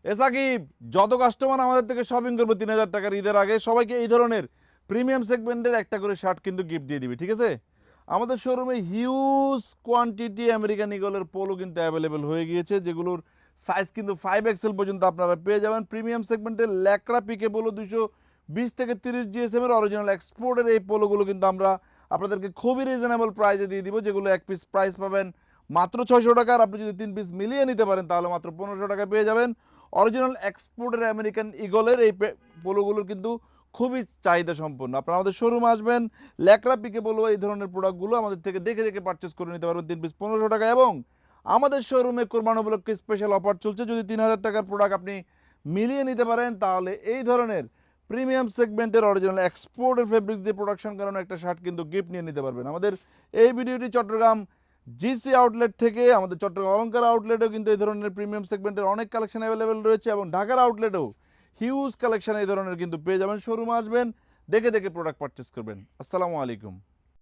সাকিব, যত কাস্টমার আমাদের থেকে শপিং করবে ৩,০০০ টাকার ঈদের আগে সবাইকে এই ধরনের প্রিমিয়াম সেগমেন্টের একটা করে শার্ট কিন্তু গিফট দিয়ে দিবি, ঠিক আছে? আমাদের শোরুমে হিউজ কোয়ান্টিটি আমেরিকান ইগলের পোলো কিন্তু অ্যাভেলেবেল হয়ে গিয়েছে, যেগুলোর সাইজ কিন্তু 5XL পর্যন্ত আপনারা পেয়ে যাবেন। প্রিমিয়াম সেগমেন্টের ল্যাকড়া পিকে পোলো 220 থেকে 30 জিএসএম এর অরিজিনাল এক্সপোর্টের এই পোলোগুলো কিন্তু আমরা আপনাদেরকে খুবই রিজনেবল প্রাইসে দিয়ে দিব, যেগুলো এক পিস প্রাইস পাবেন মাত্র 600 টাকা। আর আপনি যদি 3 পিস মিলিয়ে নিতে পারেন তাহলে মাত্র 1500 টাকা পেয়ে যাবেন। অরিজিনাল এক্সপোর্টের আমেরিকান ইগলের এই পোলোগুলোর কিন্তু খুবই চাহিদা সম্পন্ন। আপনারা আমাদের শোরুমে আসবেন, ল্যাকড়া পিকে পোলো এই ধরনের প্রোডাক্টগুলো আমাদের থেকে দেখে দেখে পারচেস করে নিতে পারবেন 3 পিস 1500 টাকা। এবং আমাদের শোরুমে কোরবানি উপলক্ষে স্পেশাল অফার চলছে, যদি 3000 টাকার প্রোডাক্ট আপনি মিলিয়ে নিতে পারেন তাহলে এই ধরনের প্রিমিয়াম সেগমেন্টের অরিজিনাল এক্সপোর্টের ফেব্রিক্স দিয়ে প্রোডাকশন করানো একটা শার্ট কিন্তু গিফট নিয়ে নিতে পারবেন। আমাদের এই ভিডিওটি চট্টগ্রাম জিসি আউটলেট থেকে, আমাদের চট্টগ্রাম অলঙ্কার আউটলেটেও কিন্তু এই ধরনের প্রিমিয়াম সেগমেন্টের অনেক কালেকশন অ্যাভেলেবেল রয়েছে, এবং ঢাকার আউটলেটেও হিউজ কালেকশন এই ধরনের কিন্তু পেয়ে যাবেন। শোরুমে আসবেন, দেখে দেখে প্রোডাক্ট পারচেস করবেন। আসসালামু আলাইকুম।